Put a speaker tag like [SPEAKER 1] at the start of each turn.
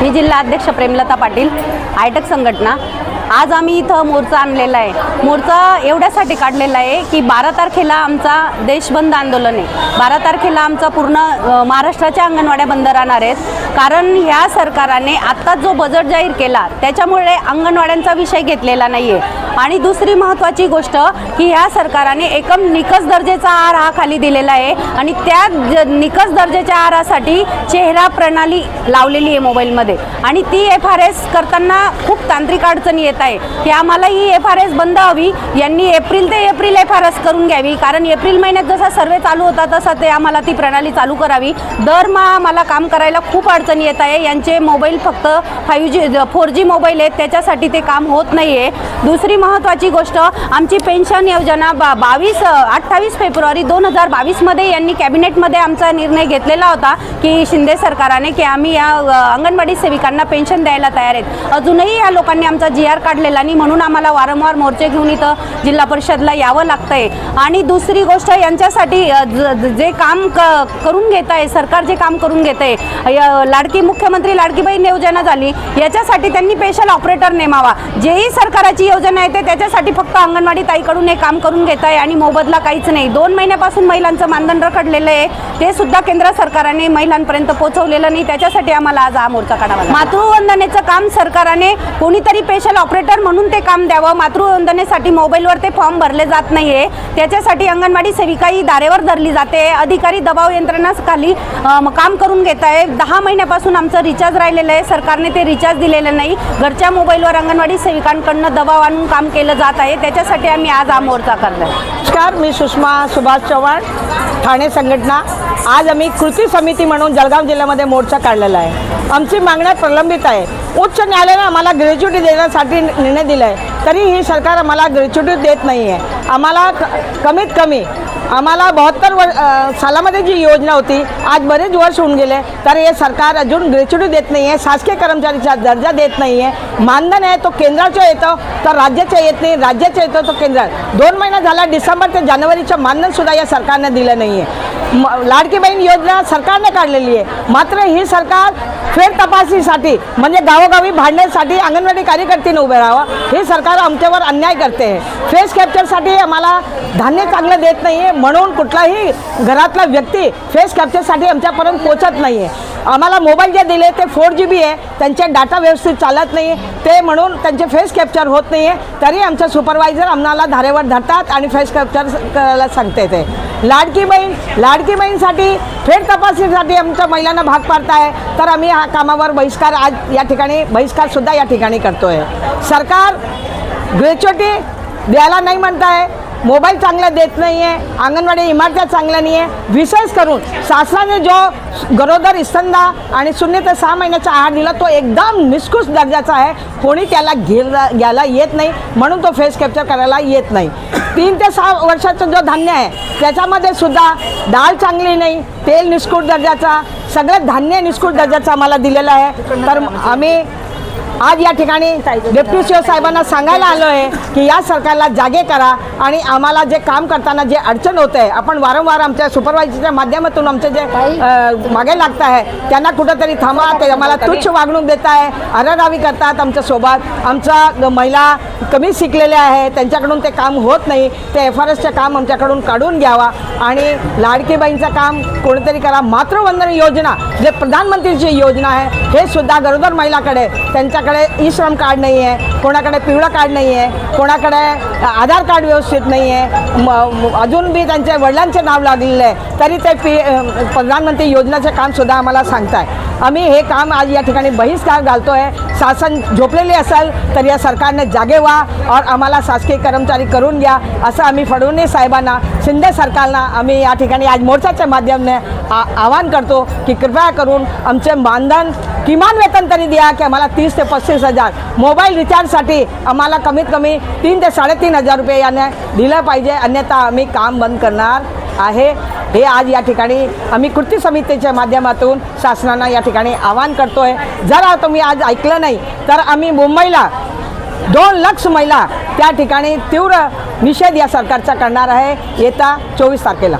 [SPEAKER 1] मी जिल्हा अध्यक्ष प्रेमलता पाटील, आयटक संघटना। आज आम्ही इथं मोर्चा आणलेला आहे। मोर्चा एवढ्यासाठी काढलेला आहे की 12 तारखेला आमचा देशबंद आंदोलन आहे। 12 तारखेला आमचा पूर्ण महाराष्ट्राच्या अंगणवाड्या बंद राहणार आहेत, कारण ह्या सरकारने आता जो बजेट जाहीर केला त्याच्यामुळे अंगणवाड्यांचा विषय घेतलेला नाही आहे। आणि दुसरी महत्त्वाची गोष्ट की ह्या सरकारने एकम निकष दर्जाचा आहार हा खाली दिलेला आहे आणि त्या निकष दर्जाच्या आहारासाठी चेहरा प्रणाली लावलेली आहे मोबाईलमध्ये, आणि ती FRS करताना खूप तांत्रिक अडचणी येत आहे की आम्हाला ही FRS बंद हवी। यांनी एप्रिल ते एप्रिल FRS करून घ्यावी, कारण एप्रिल महिन्यात जसा सर्वे चालू होता तसा ते आम्हाला ती प्रणाली चालू करावी। दरमहा आम्हाला काम करायला खूप अडचणी येत आहे। यांचे मोबाईल फक्त 5G 4G मोबाईल आहेत, त्याच्यासाठी ते काम होत नाही आहे। दुसरी महत्त्वाची गोष्ट, आमची पेन्शन योजना 28 फेब्रुवारी 2022 मध्ये यांनी कॅबिनेटमध्ये आमचा निर्णय घेतलेला होता की शिंदे सरकारने की आम्ही या अंगणवाडी सेविकांना पेन्शन द्यायला तयार आहेत। अजूनही या लोकांनी आमचा GR काढलेला नाही, म्हणून आम्हाला वारंवार मोर्चे घेऊन इथं जिल्हा परिषदला यावं लागतंय। आणि दुसरी गोष्ट, यांच्यासाठी जे काम करून घेत आहे सरकार, जे काम करून घेत आहे, लाडकी मुख्यमंत्री लाडकी बहीण योजना झाली, याच्यासाठी त्यांनी स्पेशल ऑपरेटर नेमावा। जेही सरकारची योजना आहे त्याच्यासाठी फक्त अंगणवाडी ताईकडून हे काम करून घेत आहे आणि मोबदला काहीच नाही। 2 महिन्यापासून महिलांचं मानधन रखडलेलं आहे, ते सुद्धा केंद्र सरकारने महिलांपर्यंत पोहोचवलेलं नाही। त्याच्यासाठी आम्हाला आज हा मोर्चा काढावा लागला। मातृवंदनेचं काम सरकारने कोणीतरी स्पेशल ऑपरेटर म्हणून ते काम द्यावं। मातृवंदनेसाठी मोबाईलवर ते फॉर्म भरले जात नाहीये, त्याच्यासाठी अंगणवाडी सेविका ही दारेवर धरली जाते। अधिकारी दबाव यंत्रणाखाली काम करून घेत आहे। 10 महिन्यापासून आमचं रिचार्ज राहिलेलं आहे, सरकारने ते रिचार्ज दिलेलं नाही। घरच्या मोबाईलवर अंगणवाडी सेविकांकडून दबाव आणून काम केलं जात आहे, त्याच्यासाठी आम्ही आज हा मोर्चा काढला।
[SPEAKER 2] नमस्कार, मी सुषमा सुभाष चव्हाण, ठाणे संघटना। आज आम्ही कृती समिती म्हणून जळगाव जिल्ह्यामध्ये मोर्चा काढलेला आहे। आमची मागण्या प्रलंबित आहे। उच्च न्यायालयाने आम्हाला ग्रॅच्युटी देण्यासाठी निर्णय दिला आहे, तरी ही सरकार आम्हाला ग्रॅच्युटी देत नाही आहे। आम्हाला कमीत कमी आम्हाला 72 सालामध्ये जी योजना होती, आज बरेच वर्ष होऊन गेले, तर हे सरकार अजून ग्रॅच्युटी देत नाही आहे। शासकीय कर्मचारीचा दर्जा देत नाही आहे। मानधन आहे तो केंद्राचं येतं, तर राज्याचं येत नाही, राज्याचं येतं तो केंद्रात। 2 महिना झाला, डिसेंबर ते जानेवारीचं मानधनसुद्धा या सरकारने दिलं नाही आहे। लाडकी बहीण योजना सरकारने काढलेली आहे, मात्र ही सरकार फेर तपासणीसाठी म्हणजे गावोगावी भांडण्यासाठी अंगणवाडी कार्यकर्त्यांनी उभे राहावं, हे सरकार आमच्यावर अन्याय करते आहे। फेस कॅप्चरसाठी आम्हाला धान्य चांगलं देत नाही आहे, म्हणून कुठलाही घरातला व्यक्ती फेस कॅप्चरसाठी आमच्यापर्यंत पोचत नाही आहे। आम्हाला मोबाईल जे दिले ते 4GB आहे, त्यांचे डाटा व्यवस्थित चालत नाही आहे, ते म्हणून त्यांचे फेस कॅप्चर होत नाही आहे। तरी आमचे सुपरवायझर आम्हाला धारेवर धरतात आणि फेस कॅप्चर करायला सांगते। ते लाडकी बहीणसाठी फेर तपासणीसाठी आमच्या महिलांना भाग पाडत आहे, तर आम्ही हा कामावर बहिष्कार आज या ठिकाणी बहिष्कारसुद्धा या ठिकाणी करतो आहे। सरकार ग्रॅच्युटी द्यायला नाही म्हणत आहे, मोबाईल चांगला देत नाही आहे, अंगणवाडी इमारत्या चांगल्या नाही आहे। विशेष करून शासनाने जो गरोदर स्तनदा आणि 0 ते 6 महिन्याचा आहार दिला तो एकदम निकृष्ट दर्जाचा आहे, कोणी त्याला घ्यायला येत नाही, म्हणून तो फेस कॅप्चर करायला येत नाही। 3 ते 6 वर्षाचं जो धान्य आहे त्याच्यामध्ये सुद्धा डाळ चांगली नाही, तेल निकृष्ट दर्जाचा, सगळं धान्य निकृष्ट दर्जाचं आम्हाला दिलेलं आहे। तर आम्ही आज या ठिकाणी डेप्युटी सीओ साहेबांना सांगायला आलो आहे की या सरकारला जागे करा आणि आम्हाला जे काम करताना जे अडचण होते आहे, आपण वारंवार आमच्या सुपरवायझरच्या माध्यमातून आमचे जे मागे लागत आहे त्यांना कुठंतरी थांबा, ते आम्हाला तुच्छ वागणूक देत आहे, आरडावी करतात आमच्यासोबत। आमच्या महिला कमी शिकलेल्या आहे, त्यांच्याकडून ते काम होत नाही, ते FRSचं काम आमच्याकडून काढून घ्यावा आणि लाडकी बहीणचं काम कोणीतरी करा। मातृवंदन योजना जे प्रधानमंत्रीची योजना आहे, हे सुद्धा गरोदर महिलाकडे त्यांच्याकडे ई-श्रम कार्ड नाही आहे, कोणाकडे पिवळं कार्ड नाही आहे, कोणाकडे आधार कार्ड व्यवस्थित नाही आहे, अजून बी त्यांच्या वडिलांचे नाव लागलेलं आहे, तरी ते प्रधानमंत्री योजनेचे कामसुद्धा आम्हाला सांगत आहे। आम्ही हे काम आज या ठिकाणी बहिष्कार घालतो आहे। शासन झोपलेले असेल तर या सरकारने जागे व्हा और आम्हाला शासकीय कर्मचारी करून घ्या, असं आम्ही फडणवीस साहेबांना, शिंदे सरकारला आम्ही या ठिकाणी आज मोर्चाच्या माध्यमाने आवाहन करतो की कृपया करून आमचे मानधन किमान वेतन तरी द्या की आम्हाला 30 ते 35 हजार, मोबाईल रिचार्जसाठी आम्हाला कमीत कमी 3 ते 3.5 हजार रुपये याने दिलं पाहिजे, अन्यथा आम्ही काम बंद करणार आहे। हे आज या ठिकाणी आम्ही कृती समितीच्या माध्यमातून शासनाला या ठिकाणी आवाहन करतो आहे। जर तुम्ही आज ऐकलं नाही तर आम्ही मुंबईला 2 लाख महिला त्या ठिकाणी तीव्र निषेध या सरकारचा करणार आहे येत्या 24 तारखेला।